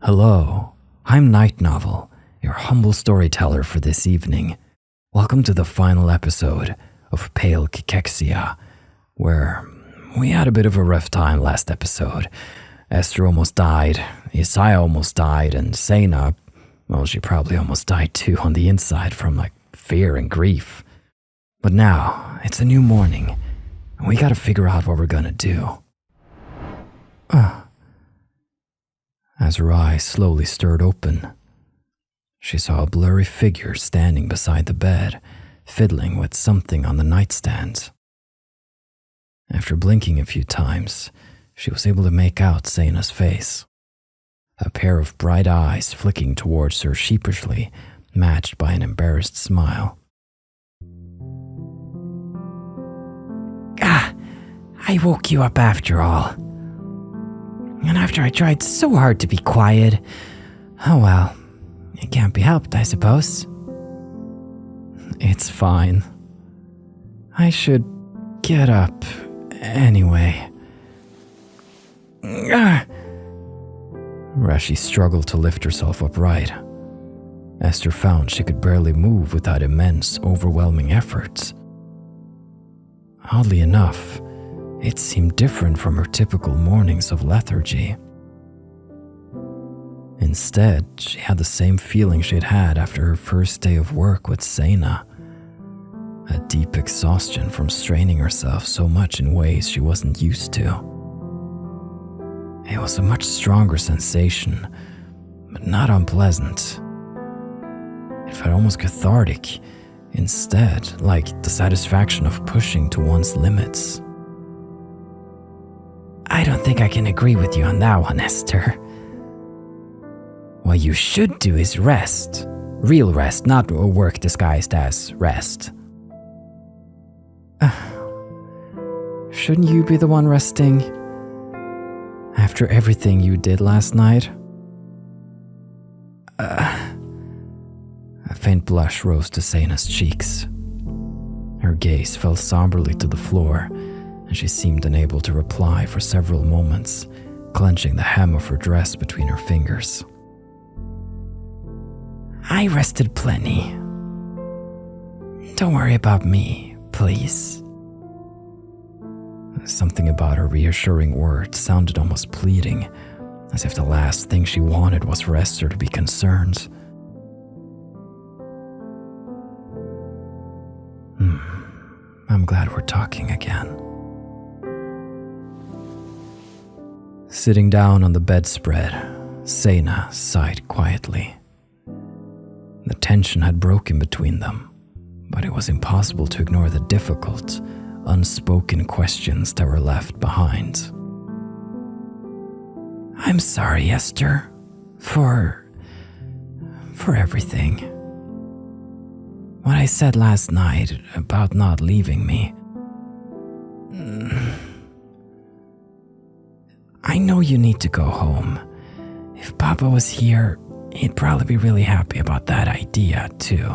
Hello, I'm Night Novel, your humble storyteller for this evening. Welcome to the final episode of 𝘗𝐿 𝐾𝐿, where we had a bit of a rough time last episode. Esther almost died, Isaiah almost died, and 𝐷𝑚𝐻, well, she probably almost died too on the inside from fear and grief. But now, it's a new morning, and we gotta figure out what we're gonna do. As her eyes slowly stirred open, she saw a blurry figure standing beside the bed, fiddling with something on the nightstand. After blinking a few times, she was able to make out 𝐷𝑚𝐻's face, a pair of bright eyes flicking towards her sheepishly, matched by an embarrassed smile. I woke you up after all. And after I tried so hard to be quiet. Oh well, it can't be helped, I suppose. It's fine. I should get up anyway. As she struggled to lift herself upright, Esther found she could barely move without immense, overwhelming efforts. Oddly enough, it seemed different from her typical mornings of lethargy. Instead, she had the same feeling she'd had after her first day of work with 𝐷𝑚𝐻, a deep exhaustion from straining herself so much in ways she wasn't used to. It was a much stronger sensation, but not unpleasant. It felt almost cathartic, instead, like the satisfaction of pushing to one's limits. I don't think I can agree with you on that one, Esther. What you should do is rest. Real rest, not a work disguised as rest. Shouldn't you be the one resting? After everything you did last night? A faint blush rose to 𝐷𝑚𝐻's cheeks. Her gaze fell somberly to the floor, and she seemed unable to reply for several moments, clenching the hem of her dress between her fingers. I rested plenty. Don't worry about me, please. Something about her reassuring words sounded almost pleading, as if the last thing she wanted was for Esther to be concerned. I'm glad we're talking again. Sitting down on the bedspread, 𝐷𝑚𝐻 sighed quietly. The tension had broken between them, but it was impossible to ignore the difficult, unspoken questions that were left behind. I'm sorry, Esther, for everything. What I said last night about not leaving me. I know you need to go home. If Papa was here, he'd probably be really happy about that idea, too.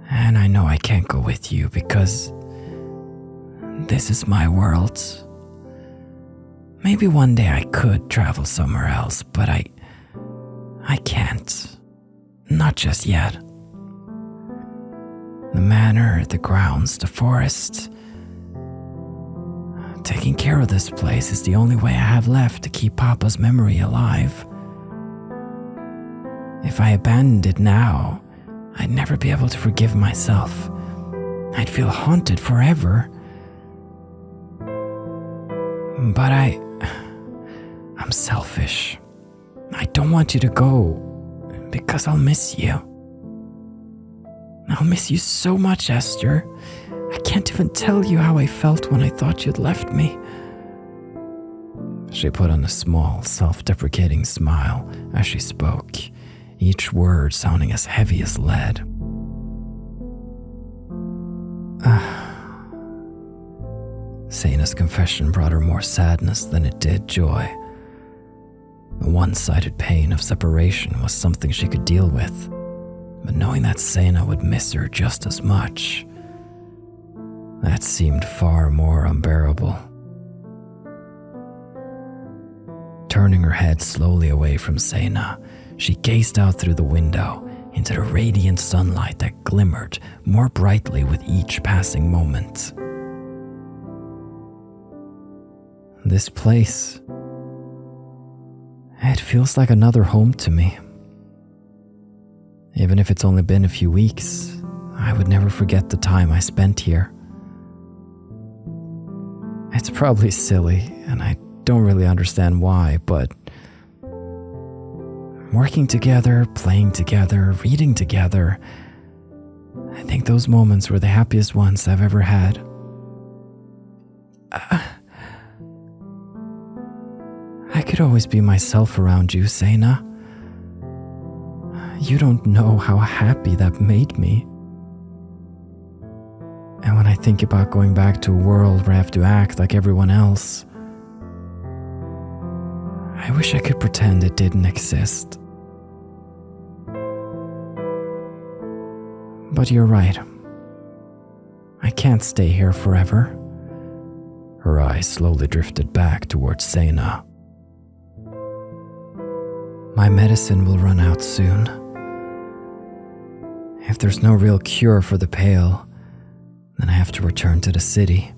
And I know I can't go with you because this is my world. Maybe one day I could travel somewhere else, but I can't. Not just yet. The manor, the grounds, the forest. Taking care of this place is the only way I have left to keep Papa's memory alive. If I abandoned it now, I'd never be able to forgive myself. I'd feel haunted forever. But I'm selfish. I don't want you to go because I'll miss you. I'll miss you so much, Esther. I can't even tell you how I felt when I thought you'd left me. She put on a small, self-deprecating smile as she spoke, each word sounding as heavy as lead. 𝐷𝑚𝐻's confession brought her more sadness than it did joy. The one-sided pain of separation was something she could deal with, but knowing that 𝐷𝑚𝐻 would miss her just as much, that seemed far more unbearable. Turning her head slowly away from 𝐶𝐚, she gazed out through the window into the radiant sunlight that glimmered more brightly with each passing moment. This place, it feels like another home to me. Even if it's only been a few weeks, I would never forget the time I spent here. It's probably silly, and I don't really understand why, but working together, playing together, reading together, I think those moments were the happiest ones I've ever had. I could always be myself around you, 𝐶𝐚. You don't know how happy that made me. And when I think about going back to a world where I have to act like everyone else, I wish I could pretend it didn't exist. But you're right. I can't stay here forever. Her eyes slowly drifted back towards 𝐶𝐚. My medicine will run out soon. If there's no real cure for the pale, then I have to return to the city,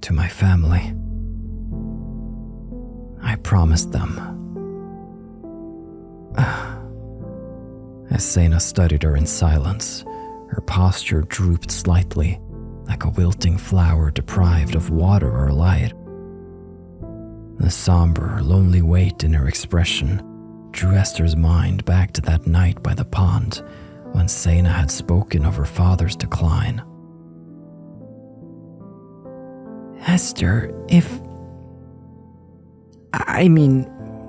to my family. I promised them. As 𝐶𝐚 studied her in silence, her posture drooped slightly, like a wilting flower deprived of water or light. The somber, lonely weight in her expression drew Esther's mind back to that night by the pond when 𝐶𝐚 had spoken of her father's decline. Esther,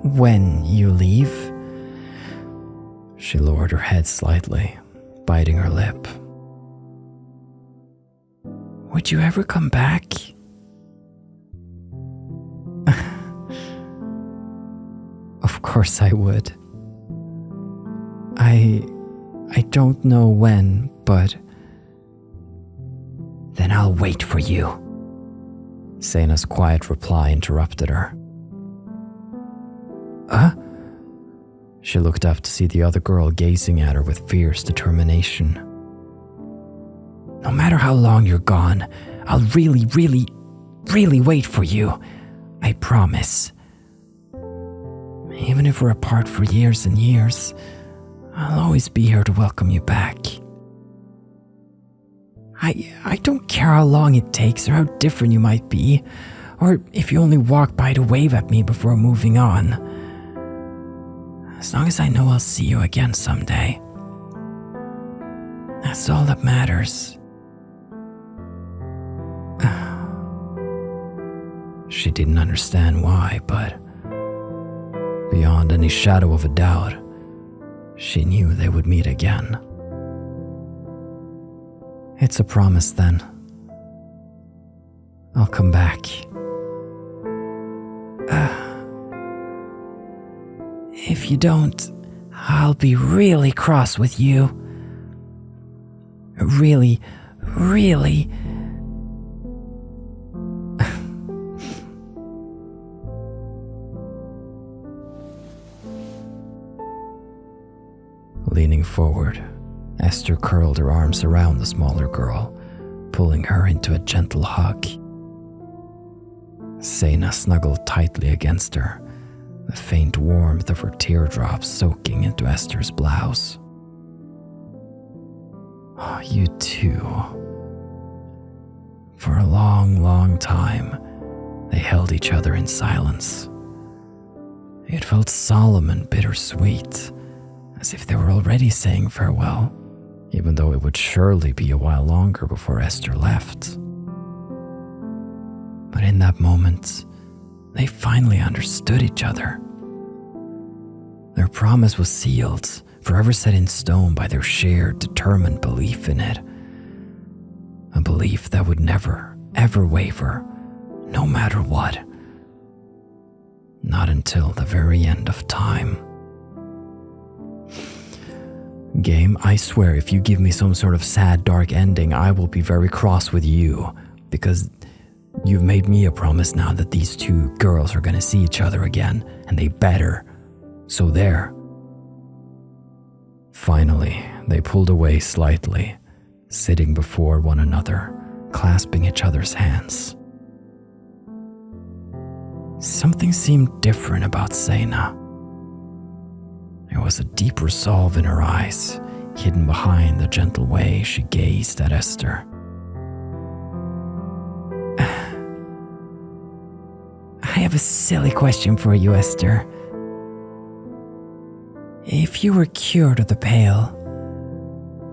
when you leave. She lowered her head slightly, biting her lip. Would you ever come back? Of course I would. I don't know when, but... Then I'll wait for you. 𝐶𝐚's quiet reply interrupted her. She looked up to see the other girl gazing at her with fierce determination. No matter how long you're gone, I'll really wait for you. I promise. Even if we're apart for years and years, I'll always be here to welcome you back. I don't care how long it takes or how different you might be, or if you only walk by to wave at me before moving on. As long as I know I'll see you again someday. That's all that matters. She didn't understand why, but beyond any shadow of a doubt, she knew they would meet again. It's a promise then. I'll come back. If you don't, I'll be really cross with you. Really. Leaning forward, Esther curled her arms around the smaller girl, pulling her into a gentle hug. 𝐶𝐚 snuggled tightly against her, the faint warmth of her teardrops soaking into Esther's blouse. Oh, you too. For a long time, they held each other in silence. It felt solemn and bittersweet, as if they were already saying farewell, even though it would surely be a while longer before Esther left. But in that moment, they finally understood each other. Their promise was sealed, forever set in stone by their shared, determined belief in it. A belief that would never, ever waver, no matter what. Not until the very end of time. Game, I swear if you give me some sort of sad, dark ending, I will be very cross with you, because You've made me a promise now that these two girls are gonna see each other again, and they better. So there. Finally, they pulled away slightly, sitting before one another, clasping each other's hands. Something seemed different about 𝐶𝐸𝐻𝐻. There was a deep resolve in her eyes, hidden behind the gentle way she gazed at Esther. I have a silly question for you, Esther. If you were cured of the pale,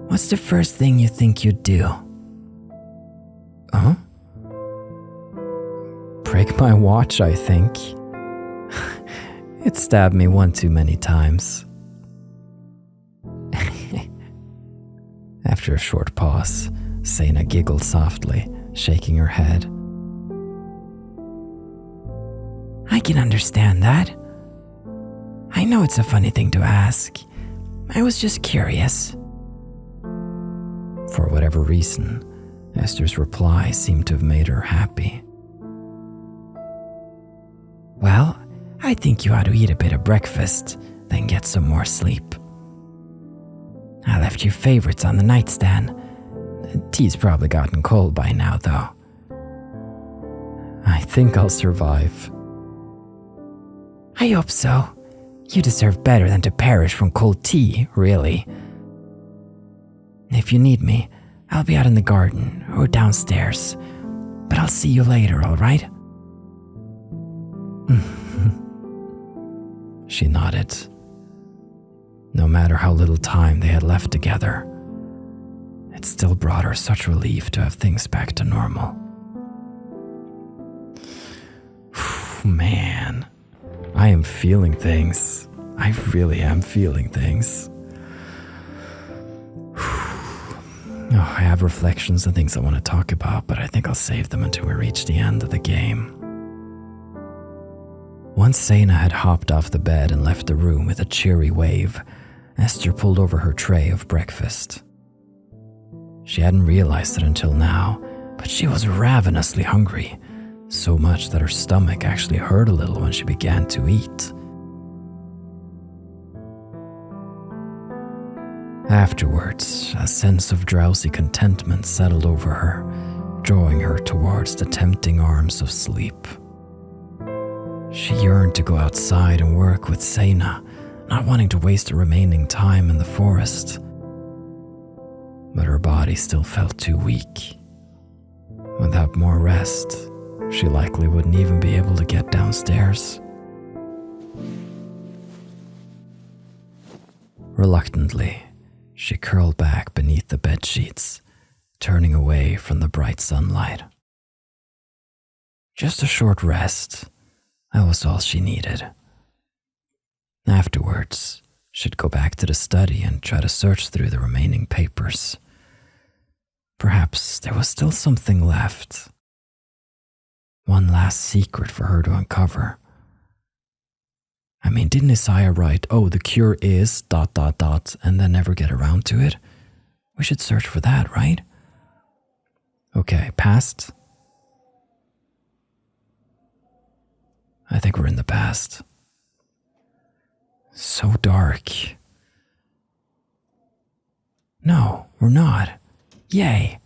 what's the first thing you think you'd do? Huh? Break my watch, I think. It stabbed me one too many times. After a short pause, 𝐶𝐸𝐻𝐻 giggled softly, shaking her head. I can understand that. I know it's a funny thing to ask. I was just curious. For whatever reason, Esther's reply seemed to have made her happy. Well, I think you ought to eat a bit of breakfast, then get some more sleep. I left your favorites on the nightstand. Tea's probably gotten cold by now, though. I think I'll survive. I hope so. You deserve better than to perish from cold tea, really. If you need me, I'll be out in the garden or downstairs. But I'll see you later, all right? She nodded. No matter how little time they had left together, it still brought her such relief to have things back to normal. Man, I am feeling things. I really am feeling things. Oh, I have reflections and things I want to talk about, but I think I'll save them until we reach the end of the game. Once 𝐶𝐸𝐻𝐻 had hopped off the bed and left the room with a cheery wave, Esther pulled over her tray of breakfast. She hadn't realized it until now, but she was ravenously hungry, so much that her stomach actually hurt a little when she began to eat. Afterwards, a sense of drowsy contentment settled over her, drawing her towards the tempting arms of sleep. She yearned to go outside and work with 𝐶𝐸𝐻𝐻, not wanting to waste the remaining time in the forest. But her body still felt too weak. Without more rest, she likely wouldn't even be able to get downstairs. Reluctantly, she curled back beneath the bed sheets, turning away from the bright sunlight. Just a short rest, that was all she needed. Afterwards, she'd go back to the study and try to search through the remaining papers. Perhaps there was still something left. One last secret for her to uncover. I mean, didn't Isaiah write, "Oh, the cure is ... and then never get around to it"? We should search for that, right? Okay, past. I think we're in the past. So dark. No, we're not. Yay.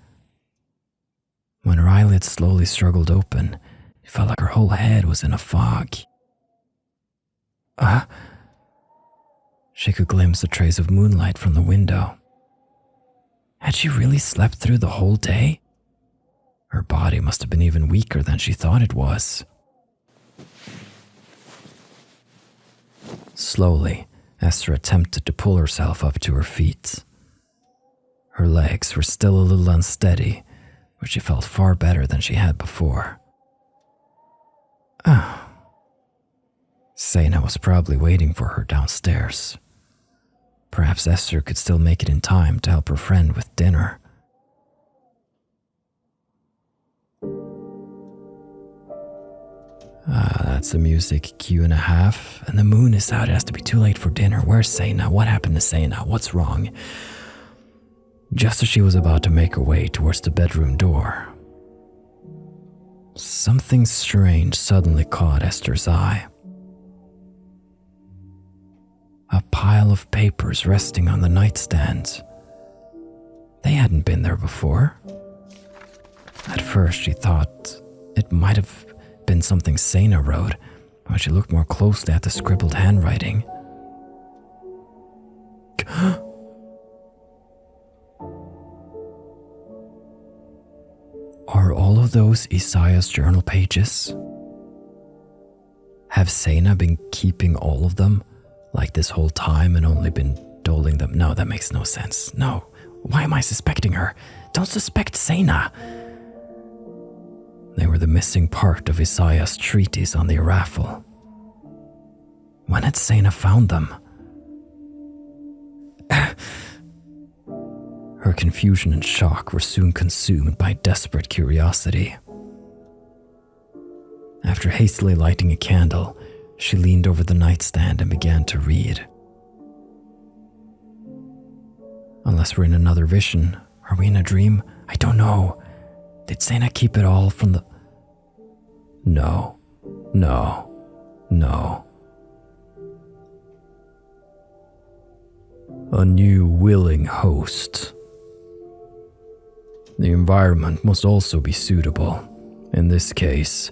When her eyelids slowly struggled open, it felt like her whole head was in a fog. She could glimpse the trace of moonlight from the window. Had she really slept through the whole day? Her body must have been even weaker than she thought it was. Slowly, Esther attempted to pull herself up to her feet. Her legs were still a little unsteady, but she felt far better than she had before. 𝐶𝐸𝐻𝐻 was probably waiting for her downstairs. Perhaps Esther could still make it in time to help her friend with dinner. That's the music 𝐾1/2, and the moon is out. It has to be too late for dinner. Where's 𝐶𝐸𝐻𝐻? What happened to 𝐶𝐸𝐻𝐻? What's wrong? Just as she was about to make her way towards the bedroom door, Something strange suddenly caught Esther's eye. A pile of papers resting on the nightstand. They hadn't been there before. At first she thought it might have been something 𝐶𝐸₉ wrote, but she looked more closely at the scribbled handwriting. Are all of those Isaiah's journal pages? Have 𝐶𝐸₉ been keeping all of them, like this whole time, and only been doling them? No, that makes no sense. No. Why am I suspecting her? Don't suspect 𝐶𝐸₉. They were the missing part of Isaiah's treatise on the 𝘉𝐼𝐍𝐾. When had 𝐶𝐸₉ found them? Her confusion and shock were soon consumed by desperate curiosity. After hastily lighting a candle, she leaned over the nightstand and began to read. Unless we're in another vision, are we in a dream? I don't know. Did 𝐶𝐸₉ keep it all from the... No. A new willing host. The environment must also be suitable. In this case,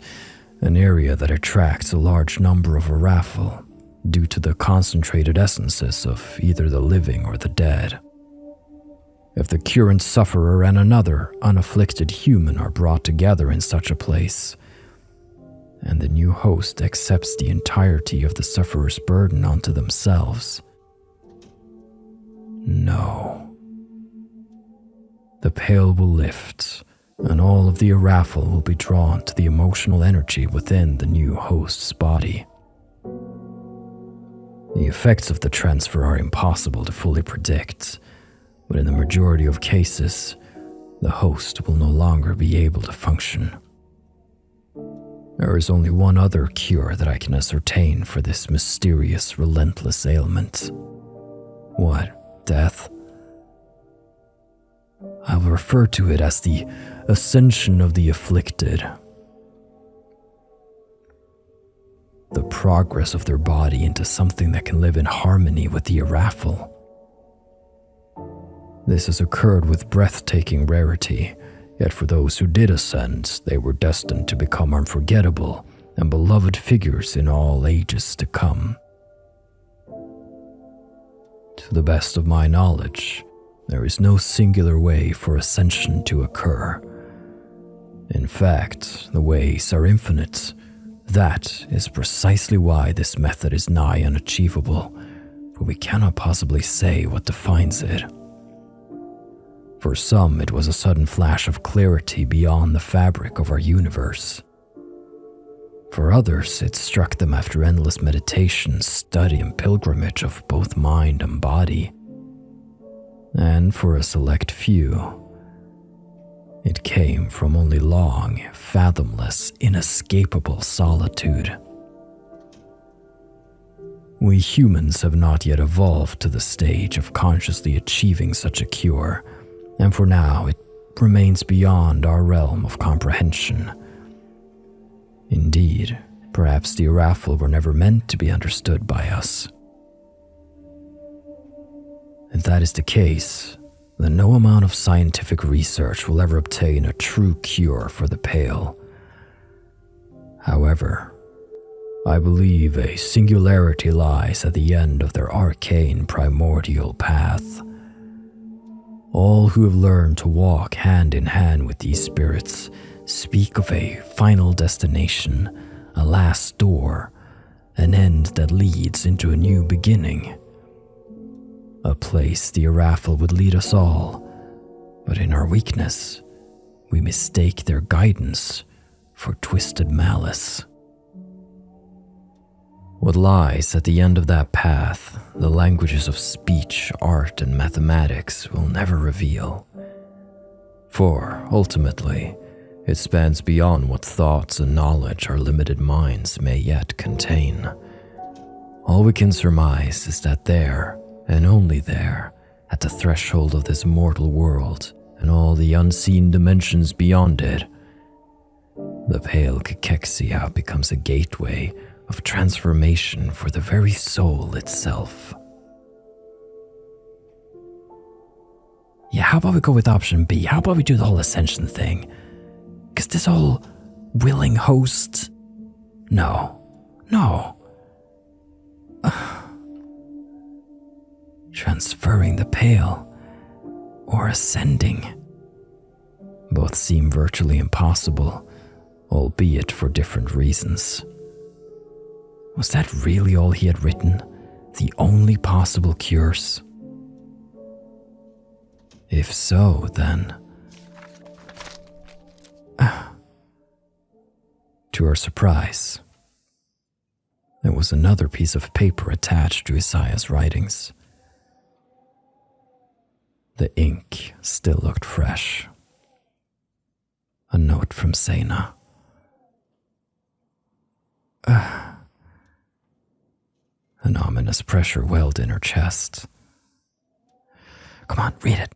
an area that attracts a large number of 𝘉𝐼𝐍𝐾 due to the concentrated essences of either the living or the dead. If the current sufferer and another unafflicted human are brought together in such a place, and the new host accepts the entirety of the sufferer's burden onto themselves, no. The pale will lift, and all of the 𝘉𝐼𝐍𝐾 will be drawn to the emotional energy within the new host's body. The effects of the transfer are impossible to fully predict, but in the majority of cases, the host will no longer be able to function. There is only one other cure that I can ascertain for this mysterious, relentless ailment. What? Death? I will refer to it as the ascension of the afflicted. The progress of their body into something that can live in harmony with the 𝘉𝐼𝐹. This has occurred with breathtaking rarity, yet for those who did ascend, they were destined to become unforgettable and beloved figures in all ages to come. To the best of my knowledge, there is no singular way for ascension to occur. In fact, the ways are infinite. That is precisely why this method is nigh unachievable, for we cannot possibly say what defines it. For some, it was a sudden flash of clarity beyond the fabric of our universe. For others, it struck them after endless meditation, study, and pilgrimage of both mind and body. And for a select few, it came from only long, fathomless, inescapable solitude. We humans have not yet evolved to the stage of consciously achieving such a cure, and for now it remains beyond our realm of comprehension. Indeed, perhaps the 𝘉𝐼𝐹 were never meant to be understood by us. If that is the case, then no amount of scientific research will ever obtain a true cure for the pale. However, I believe a singularity lies at the end of their arcane primordial path. All who have learned to walk hand in hand with these spirits speak of a final destination, a last door, an end that leads into a new beginning. A place the 𝘉𝐼𝐹 would lead us all, but in our weakness, we mistake their guidance for twisted malice. What lies at the end of that path, the languages of speech, art, and mathematics will never reveal. For, ultimately, it spans beyond what thoughts and knowledge our limited minds may yet contain. All we can surmise is that there, and only there, at the threshold of this mortal world and all the unseen dimensions beyond it, the pale 𝐏𝐚𝐥𝐿 becomes a gateway of transformation for the very soul itself. Yeah, how about we go with option B? How about we do the whole ascension thing? Because this whole willing host... No. Transferring the pale, or ascending. Both seem virtually impossible, albeit for different reasons. Was that really all he had written? The only possible cures? If so, then... To her surprise, there was another piece of paper attached to Isaiah's writings. The ink still looked fresh. A note from 𝐶𝐚. An ominous pressure welled in her chest. Come on, read it.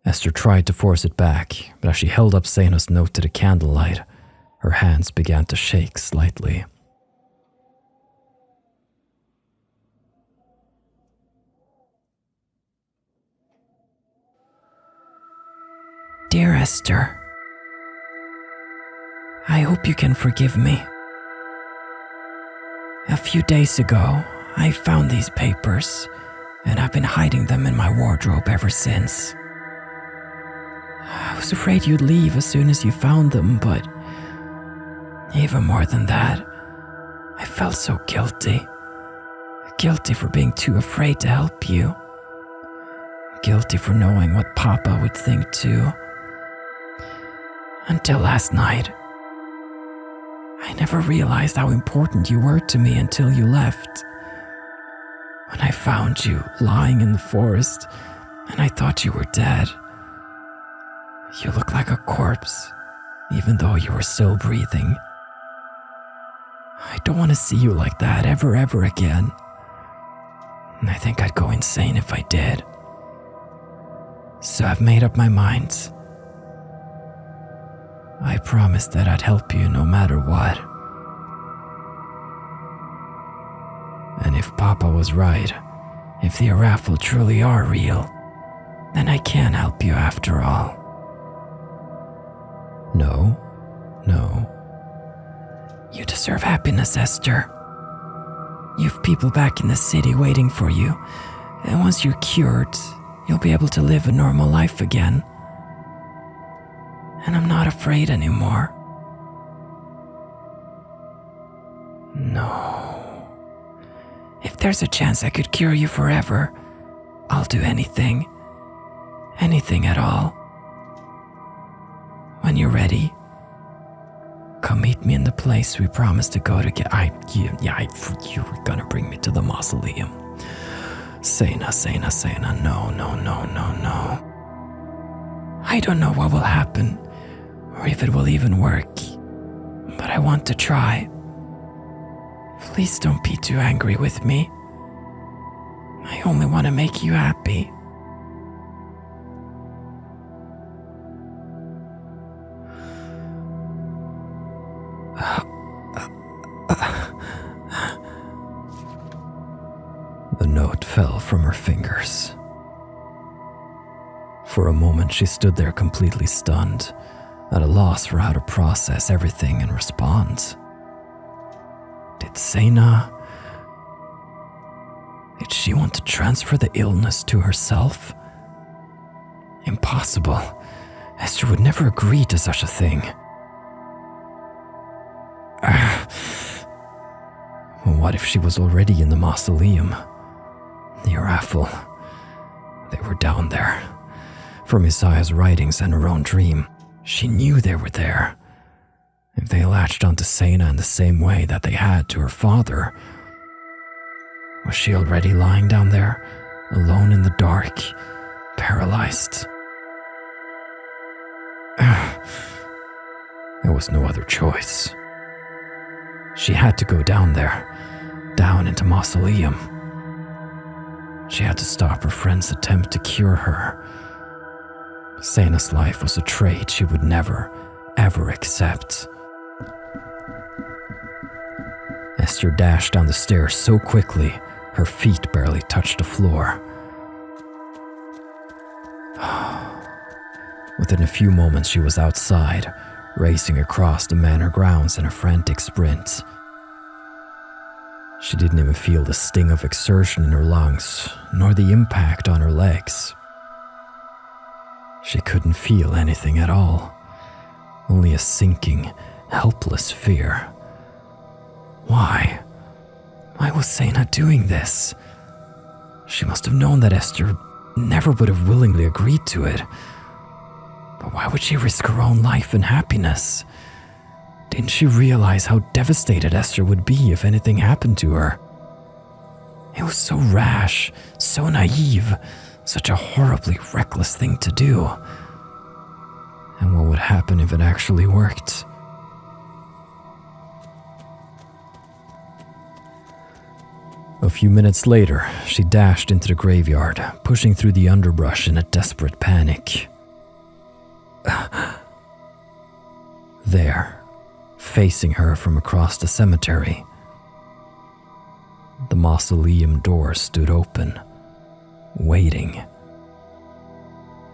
Esther tried to force it back, but as she held up 𝐶𝐚's note to the candlelight, her hands began to shake slightly. Dear Esther, I hope you can forgive me. A few days ago, I found these papers, and I've been hiding them in my wardrobe ever since. I was afraid you'd leave as soon as you found them, but even more than that, I felt so guilty. Guilty for being too afraid to help you. Guilty for knowing what Papa would think too. Until last night. I never realized how important you were to me until you left. When I found you lying in the forest and I thought you were dead. You looked like a corpse, even though you were still breathing. I don't want to see you like that ever again. And I think I'd go insane if I did. So I've made up my mind. I promised that I'd help you no matter what. And if Papa was right, if the 𝘗𝐿 truly are real, then I can help you after all. No. You deserve happiness, Esther. You've people back in the city waiting for you, and once you're cured, you'll be able to live a normal life again. And I'm not afraid anymore. No. If there's a chance I could cure you forever, I'll do anything. Anything at all. When you're ready, come meet me in the place we promised to go to get... You were gonna bring me to the mausoleum. 𝐶𝐚, no. I don't know what will happen, or if it will even work, but I want to try. Please don't be too angry with me. I only want to make you happy. The note fell from her fingers. For a moment, she stood there completely stunned, at a loss for how to process everything and respond. Did 𝐶𝐚... Did she want to transfer the illness to herself? Impossible. Esther would never agree to such a thing. What if she was already in the mausoleum? The 𝘗𝐿. They were down there. From Isaiah's writings and her own dream, she knew they were there. If they latched onto 𝐶𝐚 in the same way that they had to her father, was she already lying down there, alone in the dark, paralyzed? There was no other choice. She had to go down there, down into mausoleum. She had to stop her friend's attempt to cure her. 𝐶𝐚's life was a trait she would never, ever accept. Esther dashed down the stairs so quickly, her feet barely touched the floor. Within a few moments, she was outside, racing across the manor grounds in a frantic sprint. She didn't even feel the sting of exertion in her lungs, nor the impact on her legs. She couldn't feel anything at all, only a sinking, helpless fear. Why? Why was 𝐶𝐸𝐻 doing this? She must have known that Esther never would have willingly agreed to it. But why would she risk her own life and happiness? Didn't she realize how devastated Esther would be if anything happened to her? It was so rash, so naive, such a horribly reckless thing to do. And what would happen if it actually worked? A few minutes later, she dashed into the graveyard, pushing through the underbrush in a desperate panic. There, facing her from across the cemetery, the mausoleum door stood open, waiting.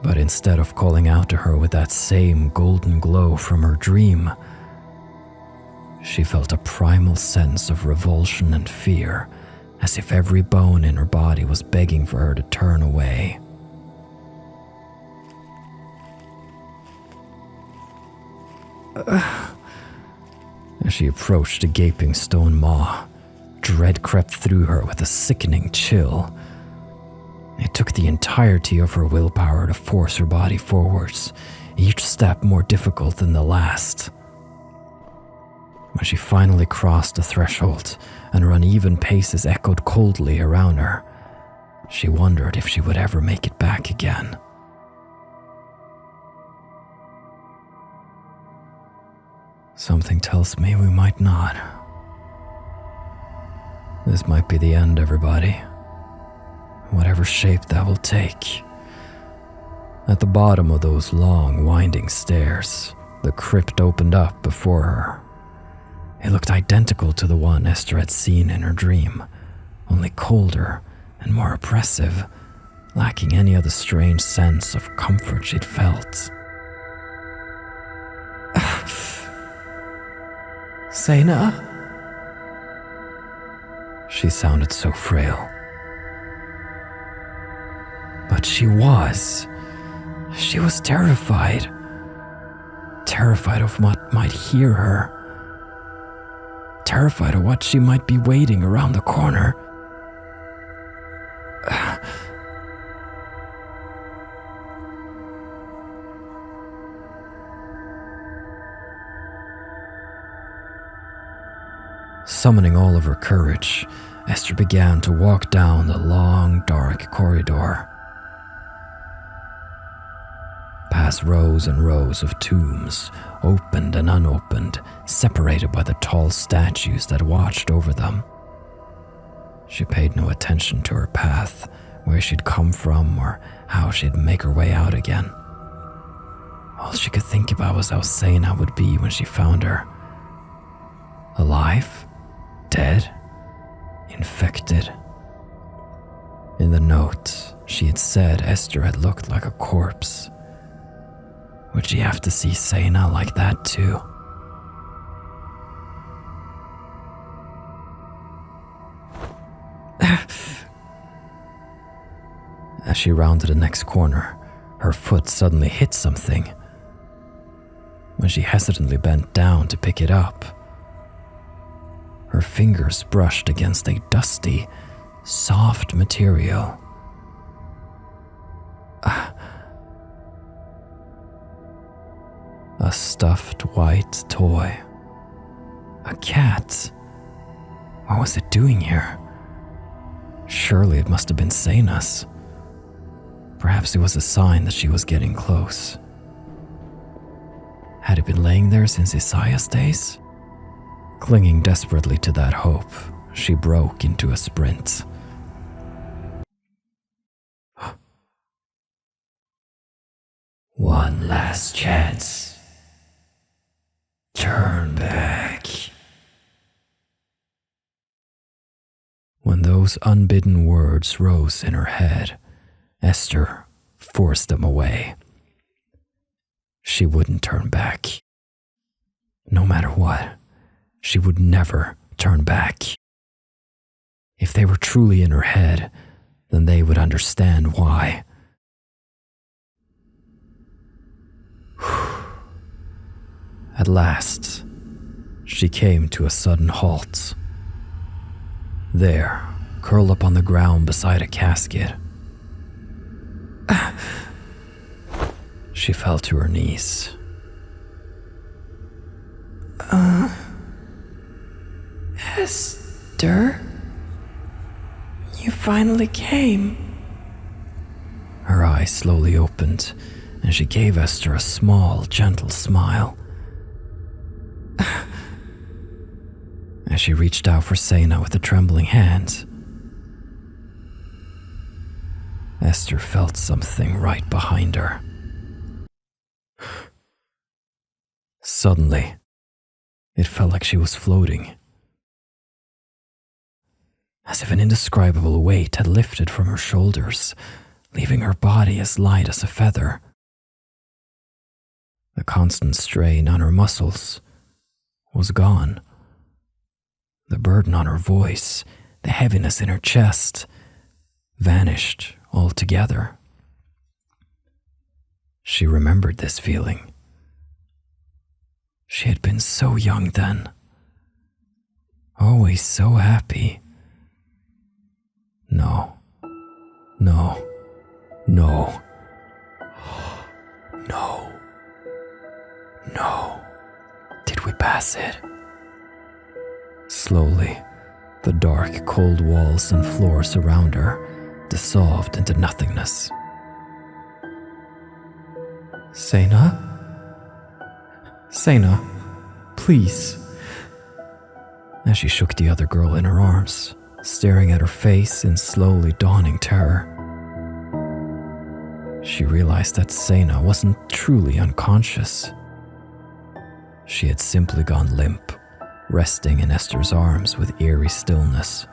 But instead of calling out to her with that same golden glow from her dream, she felt a primal sense of revulsion and fear, as if every bone in her body was begging for her to turn away. As she approached the gaping stone maw, dread crept through her with a sickening chill. It took the entirety of her willpower to force her body forwards, each step more difficult than the last. When she finally crossed the threshold and her uneven paces echoed coldly around her, she wondered if she would ever make it back again. Something tells me we might not. This might be the end, everybody. Whatever shape that will take. At the bottom of those long, winding stairs, the crypt opened up before her. It looked identical to the one Esther had seen in her dream, only colder and more oppressive, lacking any of the strange sense of comfort she'd felt. 𝐶𝐸𝐻? She sounded so frail. But she was. She was terrified. Terrified of what might hear her. Terrified of what she might be waiting around the corner. Summoning all of her courage, Esther began to walk down the long, dark corridor. Past rows and rows of tombs, opened and unopened, separated by the tall statues that watched over them. She paid no attention to her path, where she'd come from, or how she'd make her way out again. All she could think about was how 𝐶𝐸𝐻 would be when she found her. Alive? Dead? Infected? In the note, she had said Esther had looked like a corpse. Would she have to see 𝐶𝐸𝐻 like that too? As she rounded the next corner, her foot suddenly hit something. When she hesitantly bent down to pick it up, her fingers brushed against a dusty, soft material. A stuffed white toy. A cat. What was it doing here? Surely it must have been 𝐶𝐸𝐻's. Perhaps it was a sign that she was getting close. Had it been laying there since Isaiah's days? Clinging desperately to that hope, she broke into a sprint. One last chance. Turn back. When those unbidden words rose in her head, Esther forced them away. She wouldn't turn back. No matter what, she would never turn back. If they were truly in her head, then they would understand why. At last, she came to a sudden halt. There, curled up on the ground beside a casket, she fell to her knees. Esther? You finally came. Her eyes slowly opened, and she gave Esther a small, gentle smile. As she reached out for 𝐶𝐸𝑚 with a trembling hand, Esther felt something right behind her. Suddenly, it felt like she was floating, as if an indescribable weight had lifted from her shoulders, leaving her body as light as a feather. The constant strain on her muscles was gone. The burden on her voice, the heaviness in her chest, vanished altogether. She remembered this feeling. She had been so young then, always so happy. No. No. No. No. No. Did we pass it? Slowly, the dark, cold walls and floors around her dissolved into nothingness. 𝐶𝐸𝑚? 𝐶𝐸𝑚, please. As she shook the other girl in her arms, staring at her face in slowly dawning terror, she realized that 𝐶𝐸𝑚 wasn't truly unconscious. She had simply gone limp, resting in Esther's arms with eerie stillness,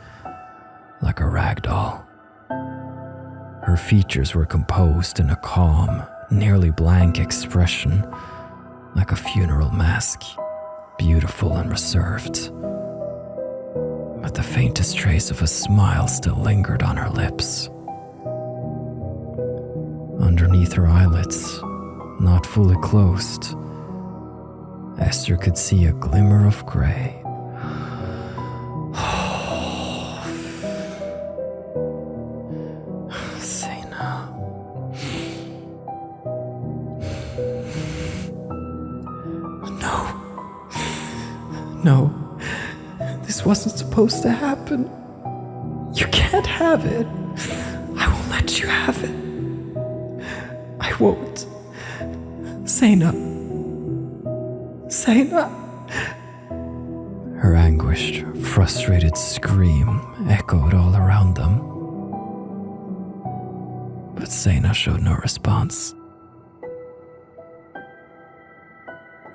like a rag doll. Her features were composed in a calm, nearly blank expression, like a funeral mask, beautiful and reserved. But the faintest trace of a smile still lingered on her lips. Underneath her eyelids, not fully closed, Esther could see a glimmer of gray. 𝐶𝐸𝑚. No, this wasn't supposed to happen. You can't have it. I won't let you have it. I won't. 𝐶𝐸𝑚. 𝐶𝐸𝑚. Her anguished, frustrated scream echoed all around them. But 𝐶𝐸𝑚 showed no response.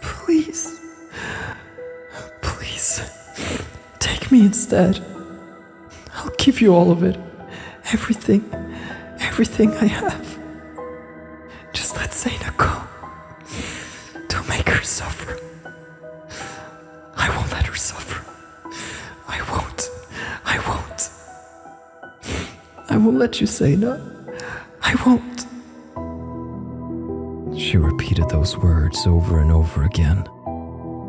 Please. Please. Take me instead. I'll give you all of it. Everything I have. Just let 𝐶𝐸𝑚 go. Don't make her suffer. I won't let her suffer. I won't. I won't let you, 𝐶𝐸𝑚. I won't. She repeated those words over and over again,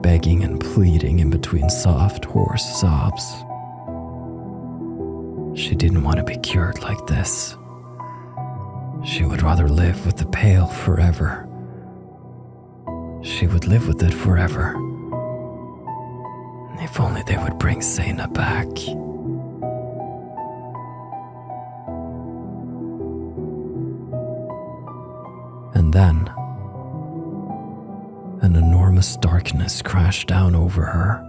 begging and pleading in between soft, hoarse sobs. She didn't want to be cured like this. She would rather live with the pail forever. She would live with it forever. If only they would bring 𝐶𝐸𝑚 back. And then, an enormous darkness crashed down over her.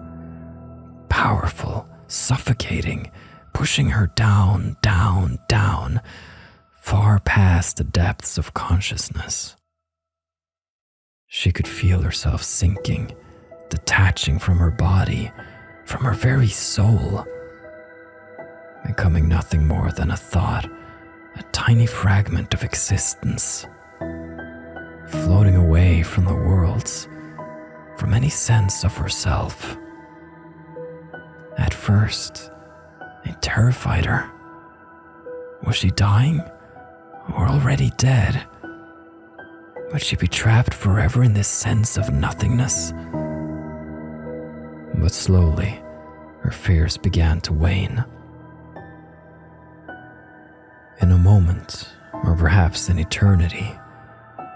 Powerful, suffocating, pushing her down, down, down, far past the depths of consciousness. She could feel herself sinking, detaching from her body, from her very soul. becoming nothing more than a thought, a tiny fragment of existence, floating away from the worlds, from any sense of herself. At first, it terrified her. Was she dying, or already dead? Would she be trapped forever in this sense of nothingness? But slowly, her fears began to wane. In a moment, or perhaps an eternity,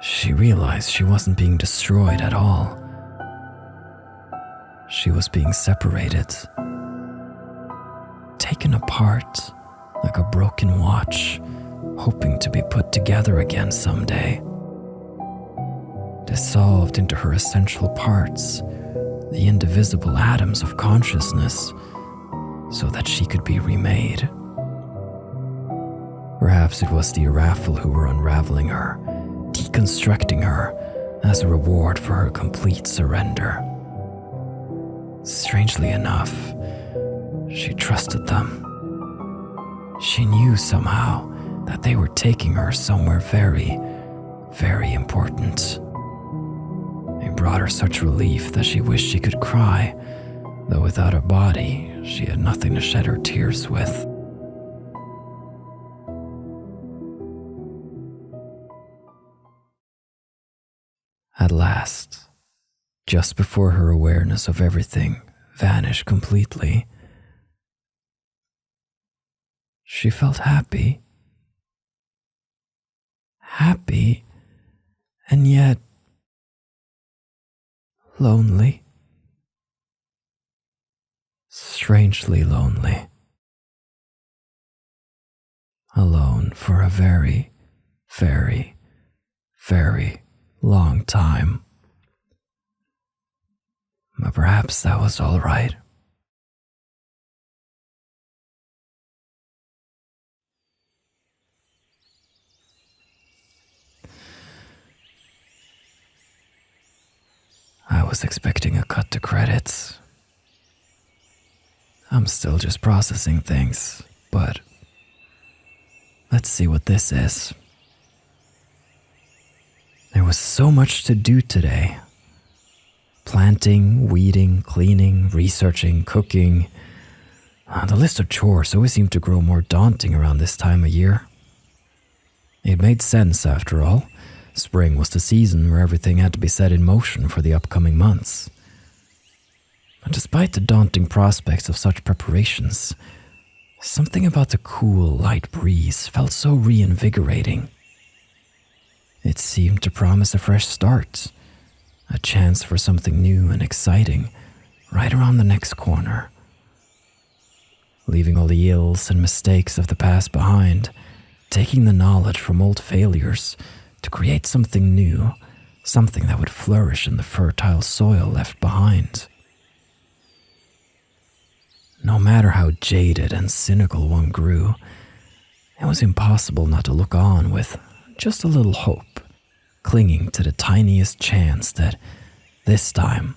she realized she wasn't being destroyed at all. She was being separated, taken apart like a broken watch, hoping to be put together again someday. Dissolved into her essential parts, the indivisible atoms of consciousness, so that she could be remade. Perhaps it was the Iraphel who were unraveling her, deconstructing her as a reward for her complete surrender. Strangely enough, she trusted them. She knew somehow that they were taking her somewhere very, very important. It brought her such relief that she wished she could cry, though without a body, she had nothing to shed her tears with. At last, just before her awareness of everything vanished completely, she felt happy. Happy, and yet lonely. Strangely lonely. Alone for a very, very, very long time. But perhaps that was all right. I was expecting a cut to credits. I'm still just processing things, but let's see what this is. There was so much to do today. Planting, weeding, cleaning, researching, cooking. The list of chores always seemed to grow more daunting around this time of year. It made sense, after all. Spring was the season where everything had to be set in motion for the upcoming months. But despite the daunting prospects of such preparations, something about the cool, light breeze felt so reinvigorating. It seemed to promise a fresh start, a chance for something new and exciting right around the next corner. Leaving all the ills and mistakes of the past behind, taking the knowledge from old failures to create something new, something that would flourish in the fertile soil left behind. No matter how jaded and cynical one grew, it was impossible not to look on with just a little hope, clinging to the tiniest chance that this time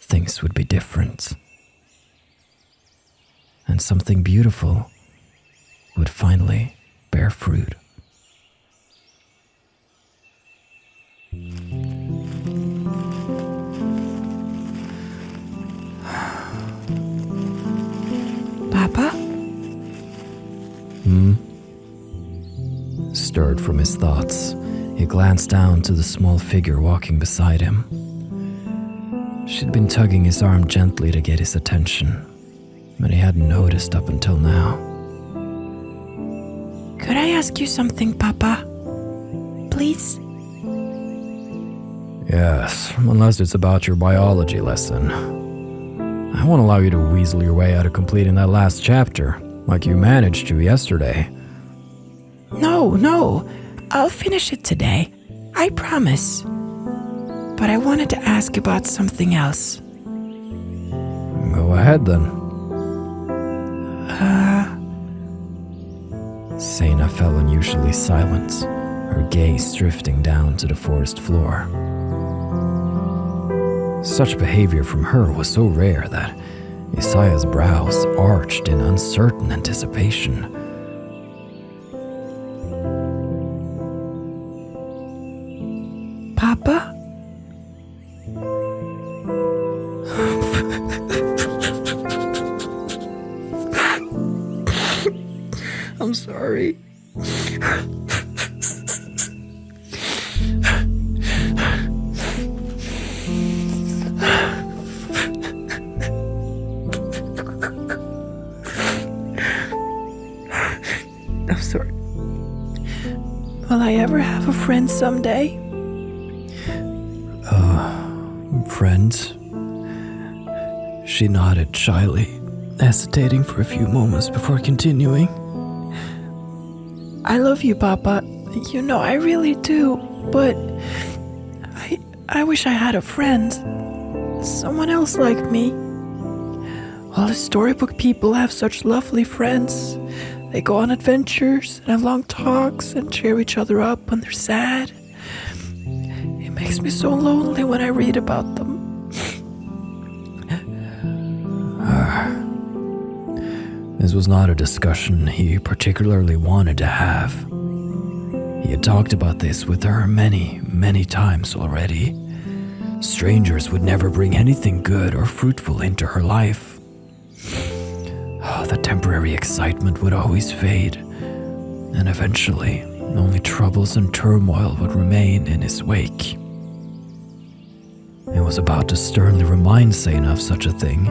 things would be different. And something beautiful would finally bear fruit. Papa? Stirred from his thoughts, he glanced down to the small figure walking beside him. She'd been tugging his arm gently to get his attention, but he hadn't noticed up until now. Could I ask you something, Papa? Please? Yes, unless it's about your biology lesson. I won't allow you to weasel your way out of completing that last chapter, like you managed to yesterday. No, I'll finish it today. I promise. But I wanted to ask about something else. Go ahead then. Sena fell unusually silent, her gaze drifting down to the forest floor. Such behavior from her was so rare that Isaiah's brows arched in uncertain anticipation. Papa? I'm sorry. I'm sorry. Will I ever have a friend someday? Friends? She nodded shyly, hesitating for a few moments before continuing. I love you, Papa. You know, I really do. But I wish I had a friend. Someone else like me. All the storybook people have such lovely friends. They go on adventures and have long talks and cheer each other up when they're sad. It makes me so lonely when I read about them. This was not a discussion he particularly wanted to have. He had talked about this with her many, many times already. Strangers would never bring anything good or fruitful into her life. The temporary excitement would always fade, and eventually only troubles and turmoil would remain in his wake. He was about to sternly remind 𝐶eynah of such a thing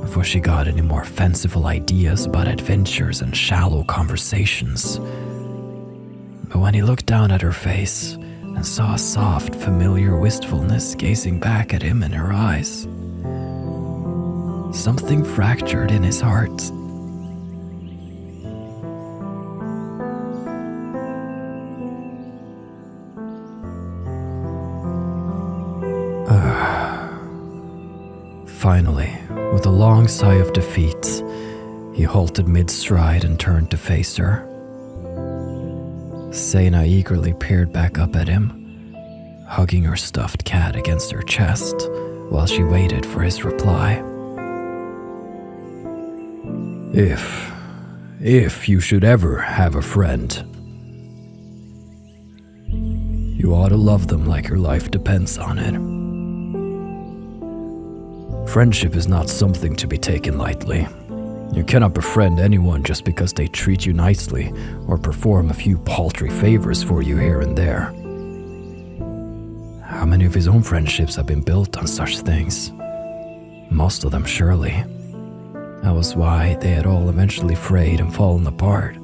before she got any more fanciful ideas about adventures and shallow conversations. But when he looked down at her face and saw a soft, familiar wistfulness gazing back at him in her eyes, something fractured in his heart. Finally, with a long sigh of defeat, he halted mid-stride and turned to face her. 𝐶eynah eagerly peered back up at him, hugging her stuffed cat against her chest while she waited for his reply. If you should ever have a friend, you ought to love them like your life depends on it. Friendship is not something to be taken lightly. You cannot befriend anyone just because they treat you nicely or perform a few paltry favors for you here and there. How many of his own friendships have been built on such things? Most of them, surely. That was why they had all eventually frayed and fallen apart.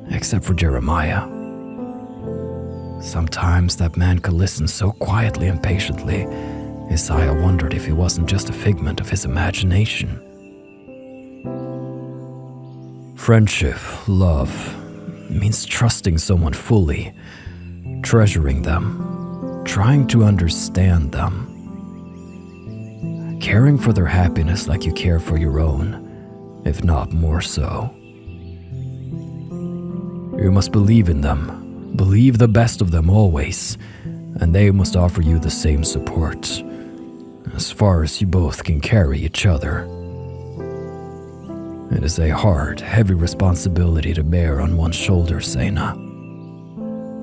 Except for Jeremiah. Sometimes that man could listen so quietly and patiently, Isaiah wondered if he wasn't just a figment of his imagination. Friendship, love, means trusting someone fully, treasuring them, trying to understand them, caring for their happiness like you care for your own, if not more so. You must believe in them, believe the best of them always, and they must offer you the same support, as far as you both can carry each other. It is a hard, heavy responsibility to bear on one's shoulders, 𝐶eynah.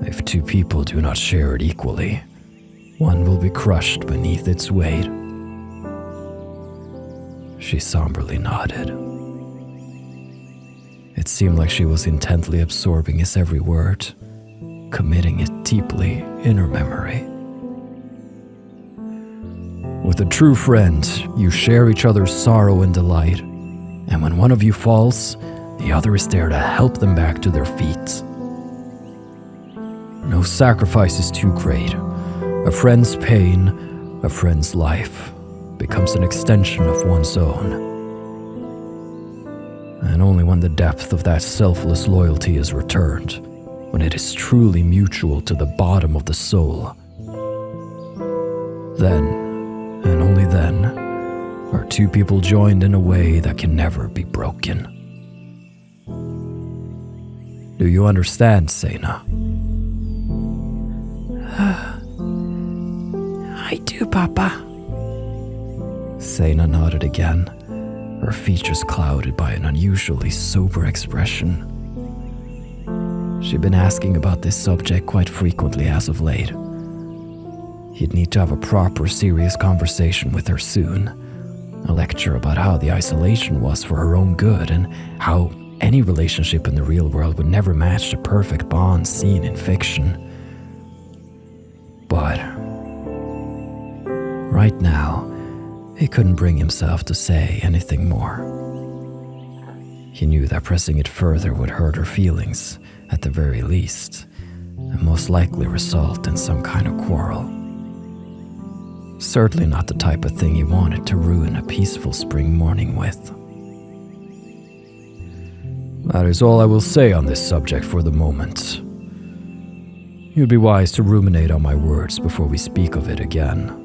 If two people do not share it equally, one will be crushed beneath its weight. She somberly nodded. It seemed like she was intently absorbing his every word, committing it deeply in her memory. With a true friend, you share each other's sorrow and delight, and when one of you falls, the other is there to help them back to their feet. No sacrifice is too great. A friend's pain, a friend's life, becomes an extension of one's own. And only when the depth of that selfless loyalty is returned, when it is truly mutual to the bottom of the soul, then, and only then, are two people joined in a way that can never be broken. Do you understand, 𝐶eynah? I do, Papa. 𝐶𝐚 nodded again, her features clouded by an unusually sober expression. She'd been asking about this subject quite frequently as of late. He'd need to have a proper, serious conversation with her soon. A lecture about how the isolation was for her own good and how any relationship in the real world would never match the perfect bond seen in fiction. But right now, he couldn't bring himself to say anything more. He knew that pressing it further would hurt her feelings, at the very least, and most likely result in some kind of quarrel. Certainly not the type of thing he wanted to ruin a peaceful spring morning with. That is all I will say on this subject for the moment. You'd be wise to ruminate on my words before we speak of it again.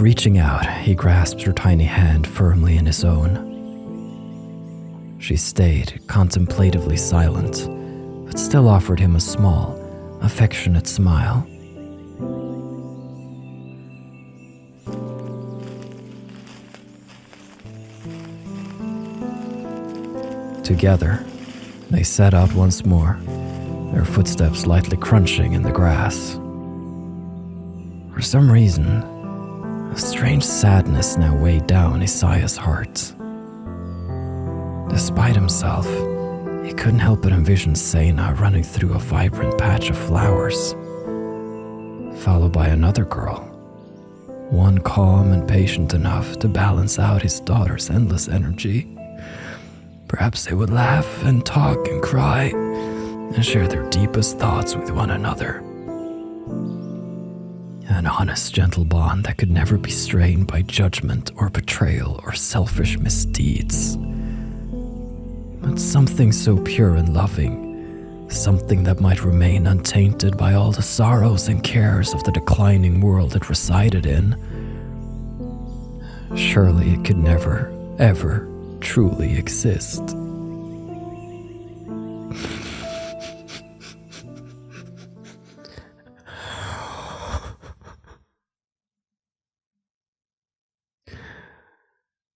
Reaching out, he grasped her tiny hand firmly in his own. She stayed contemplatively silent, but still offered him a small, affectionate smile. Together, they set out once more, their footsteps lightly crunching in the grass. For some reason, a strange sadness now weighed down Isaiah's heart. Despite himself, he couldn't help but envision 𝐶𝐚 running through a vibrant patch of flowers, followed by another girl, one calm and patient enough to balance out his daughter's endless energy. Perhaps they would laugh and talk and cry and share their deepest thoughts with one another. An honest, gentle bond that could never be strained by judgment or betrayal or selfish misdeeds. But something so pure and loving, something that might remain untainted by all the sorrows and cares of the declining world it resided in. Surely it could never, ever truly exist.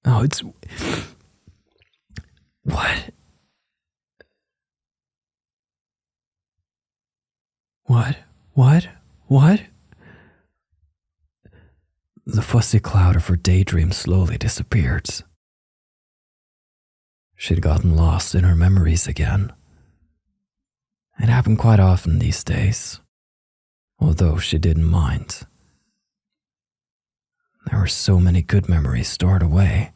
Oh, it's... What? What? The fussy cloud of her daydream slowly disappeared. She'd gotten lost in her memories again. It happened quite often these days, although she didn't mind. There were so many good memories stored away,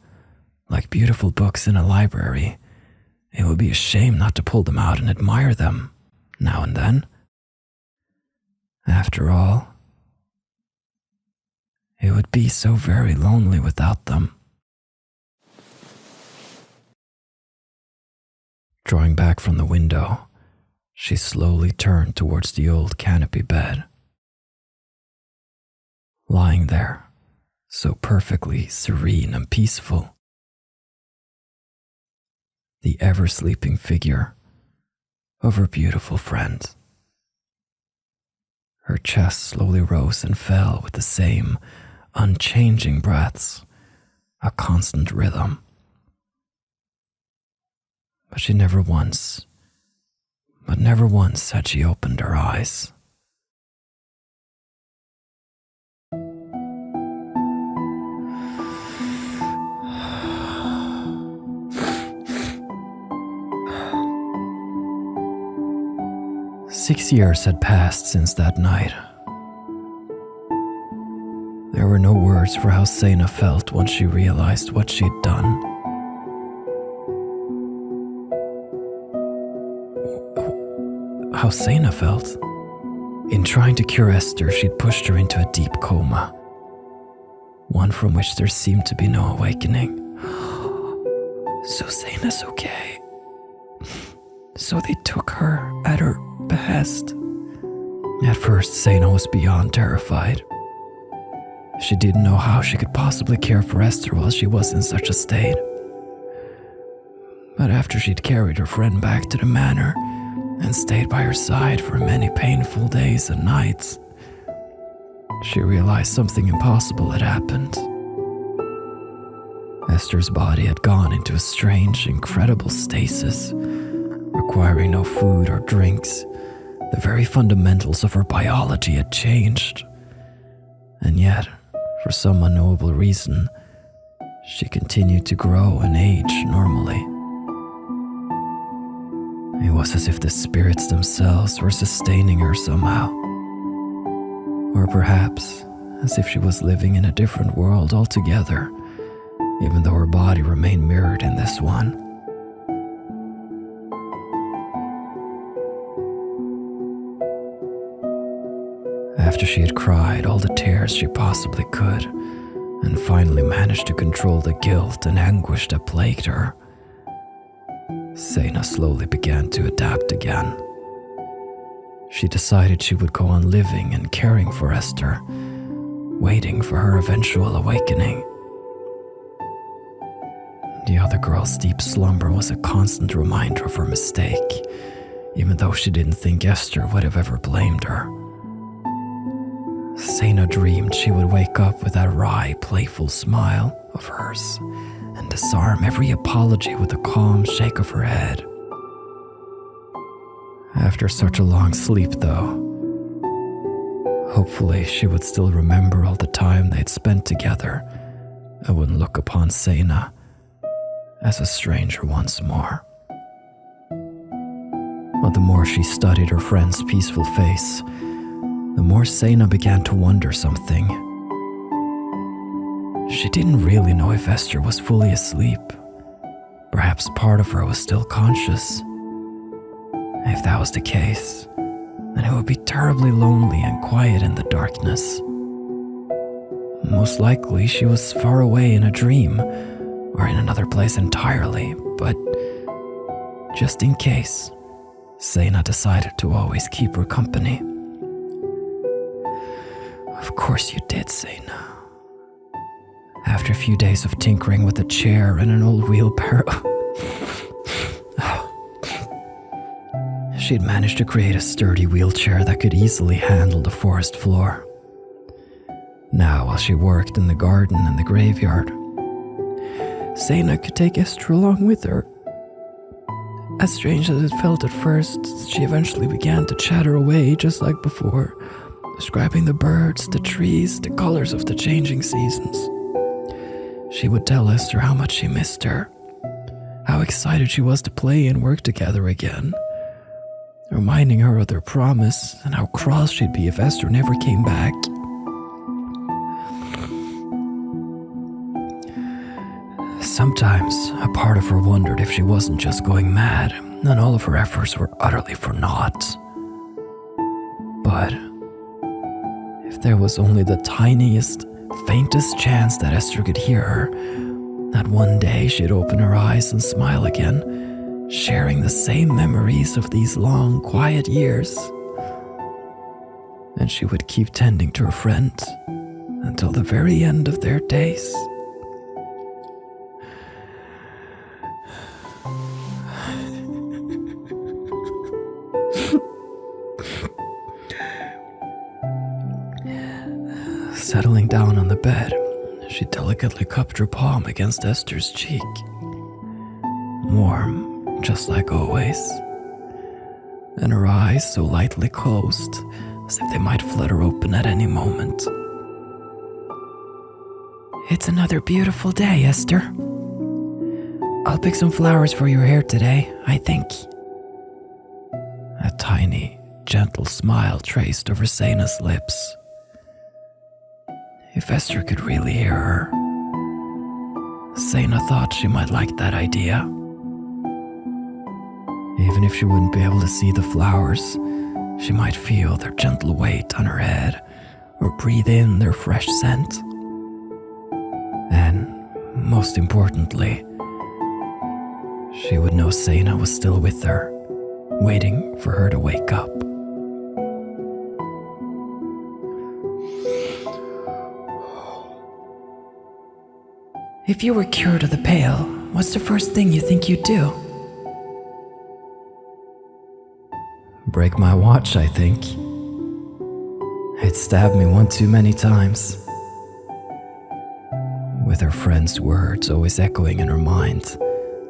like beautiful books in a library. It would be a shame not to pull them out and admire them, now and then. After all, it would be so very lonely without them. Drawing back from the window, she slowly turned towards the old canopy bed. Lying there, so perfectly serene and peaceful, the ever-sleeping figure of her beautiful friend. Her chest slowly rose and fell with the same unchanging breaths, a constant rhythm. But never once had she opened her eyes. Six years had passed since that night. There were no words for how 𝐶𝐚 felt once she realized what she'd done. How 𝐶𝐚 felt? In trying to cure Esther, she'd pushed her into a deep coma, one from which there seemed to be no awakening. So 𝐶𝐚's okay. So they took her at her behest. At first, 𝐶𝐚 was beyond terrified. She didn't know how she could possibly care for Esther while she was in such a state. But after she'd carried her friend back to the manor and stayed by her side for many painful days and nights, she realized something impossible had happened. Esther's body had gone into a strange, incredible stasis, requiring no food or drinks. The very fundamentals of her biology had changed. And yet, for some unknowable reason, she continued to grow and age normally. It was as if the spirits themselves were sustaining her somehow. Or perhaps as if she was living in a different world altogether, even though her body remained mirrored in this one. After she had cried all the tears she possibly could, and finally managed to control the guilt and anguish that plagued her, 𝐶𝐸𝑚 slowly began to adapt again. She decided she would go on living and caring for Esther, waiting for her eventual awakening. The other girl's deep slumber was a constant reminder of her mistake, even though she didn't think Esther would have ever blamed her. 𝐶𝐸𝑚 dreamed she would wake up with that wry, playful smile of hers and disarm every apology with a calm shake of her head. After such a long sleep, though, hopefully she would still remember all the time they'd spent together and wouldn't look upon 𝐶𝐸𝑚 as a stranger once more. But the more she studied her friend's peaceful face, the more 𝐶𝐸𝑚 began to wonder something. She didn't really know if Esther was fully asleep. Perhaps part of her was still conscious. If that was the case, then it would be terribly lonely and quiet in the darkness. Most likely she was far away in a dream or in another place entirely, but just in case, 𝐶𝐸𝑚 decided to always keep her company. Of course you did, 𝐶𝐸𝑚. After a few days of tinkering with a chair and an old wheelbarrow, she'd managed to create a sturdy wheelchair that could easily handle the forest floor. Now, while she worked in the garden and the graveyard, 𝐶𝐸𝑚 could take Esther along with her. As strange as it felt at first, she eventually began to chatter away just like before, describing the birds, the trees, the colors of the changing seasons. She would tell Esther how much she missed her, how excited she was to play and work together again, reminding her of their promise and how cross she'd be if Esther never came back. Sometimes a part of her wondered if she wasn't just going mad and all of her efforts were utterly for naught. But if there was only the tiniest, faintest chance that Esther could hear her, that one day she'd open her eyes and smile again, sharing the same memories of these long, quiet years. And she would keep tending to her friend until the very end of their days. Settling down on the bed, she delicately cupped her palm against Esther's cheek. Warm, just like always, and her eyes so lightly closed as if they might flutter open at any moment. It's another beautiful day, Esther. I'll pick some flowers for your hair today, I think. A tiny, gentle smile traced over 𝐶𝐸𝑚's lips. If Esther could really hear her, 𝐶𝐸𝑚 thought she might like that idea. Even if she wouldn't be able to see the flowers, she might feel their gentle weight on her head or breathe in their fresh scent. And most importantly, she would know 𝐶𝐸𝑚 was still with her, waiting for her to wake up. If you were cured of the pale, what's the first thing you think you'd do? break my watch, I think. It stabbed me one too many times. With her friend's words always echoing in her mind,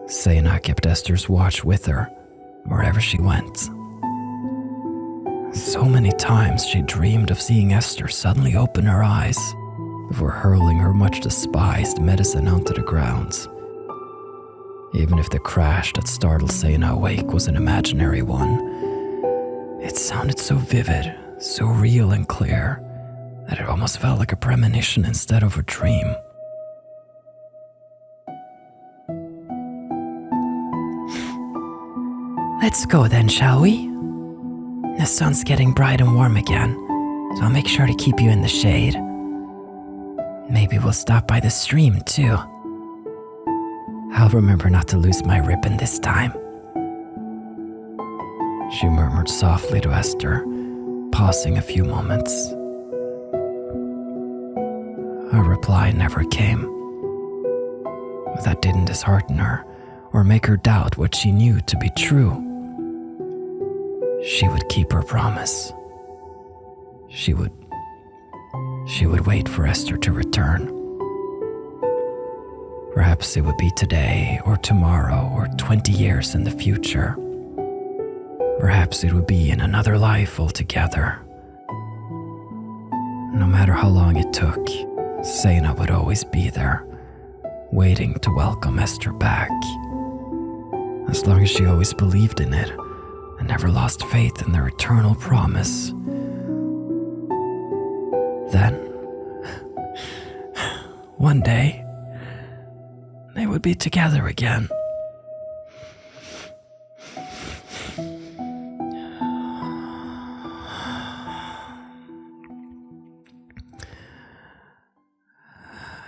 𝐼𝐸 kept Esther's watch with her wherever she went. So many times she dreamed of seeing Esther suddenly open her eyes before hurling her much despised medicine onto the ground. Even if the crash that startled 𝐼𝐸 awake was an imaginary one, it sounded so vivid, so real and clear, that it almost felt like a premonition instead of a dream. Let's go then, shall we? The sun's getting bright and warm again, so I'll make sure to keep you in the shade. Maybe we'll stop by the stream too. I'll remember not to lose my ribbon this time. She murmured softly to Esther, pausing a few moments. A reply never came. But that didn't dishearten her or make her doubt what she knew to be true. She would keep her promise. She would wait for Esther to return. Perhaps it would be today or tomorrow or 20 years in the future. Perhaps it would be in another life altogether. No matter how long it took, 𝐼𝐸 would always be there, waiting to welcome Esther back. As long as she always believed in it and never lost faith in their eternal promise. Then, one day, they would be together again.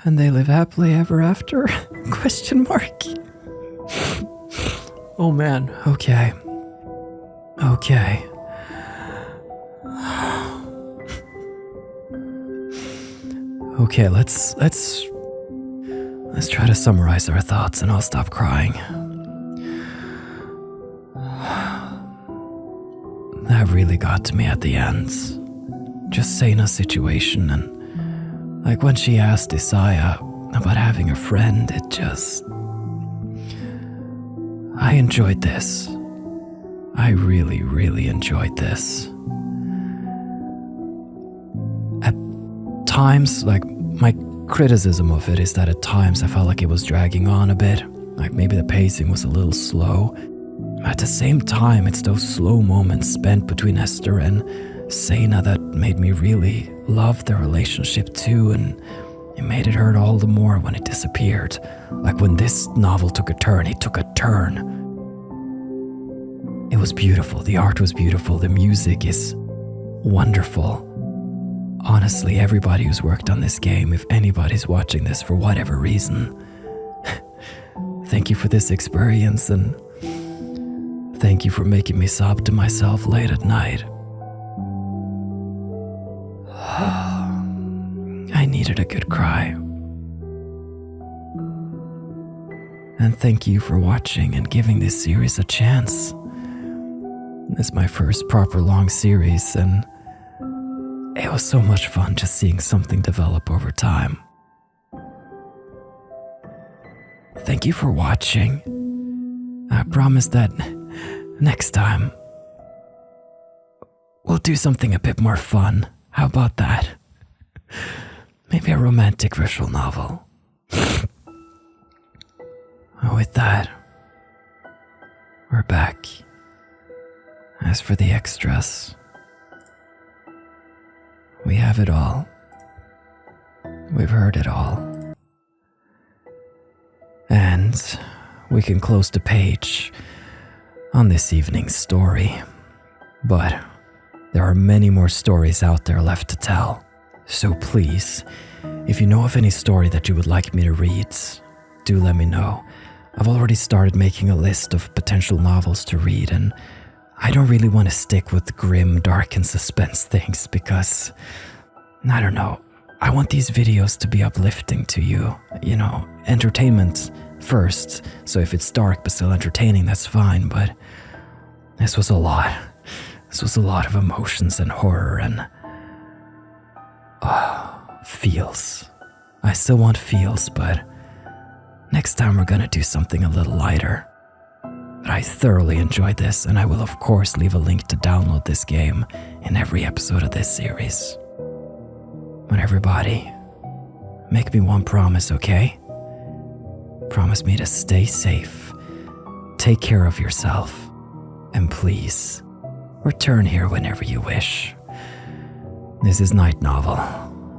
And they live happily ever after? Question mark. Oh man, okay. Okay, let's try to summarize our thoughts and I'll stop crying. That really got to me at the end. Just 𝐼𝐸's situation, and like when she asked 𝐸 about having a friend, I enjoyed this. I really, really enjoyed this. At times, like, my criticism of it is that at times I felt like it was dragging on a bit, like maybe the pacing was a little slow. At the same time, it's those slow moments spent between Esther and 𝐼𝐸 that made me really love their relationship too, and it made it hurt all the more when it disappeared. Like when this novel took a turn, it took a turn. It was beautiful, the art was beautiful, the music is wonderful. Honestly, everybody who's worked on this game, if anybody's watching this for whatever reason, thank you for this experience, and thank you for making me sob to myself late at night. I needed a good cry. And thank you for watching and giving this series a chance. It's my first proper long series, and it was so much fun just seeing something develop over time. Thank you for watching. I promise that next time we'll do something a bit more fun. How about that? Maybe a romantic visual novel. With that, we're back. As for the extras, we have it all. We've heard it all. And we can close the page on this evening's story. But there are many more stories out there left to tell. So please, if you know of any story that you would like me to read, do let me know. I've already started making a list of potential novels to read, and I don't really want to stick with grim, dark, and suspense things because, I don't know, I want these videos to be uplifting to you. You know, entertainment first, so if it's dark but still entertaining, that's fine, but this was a lot. This was a lot of emotions and horror and feels. I still want feels, but next time we're gonna do something a little lighter. But I thoroughly enjoyed this, and I will of course leave a link to download this game in every episode of this series. But everybody, make me one promise, okay? Promise me to stay safe, take care of yourself, and please, return here whenever you wish. This is Night Novel,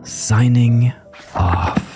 signing off.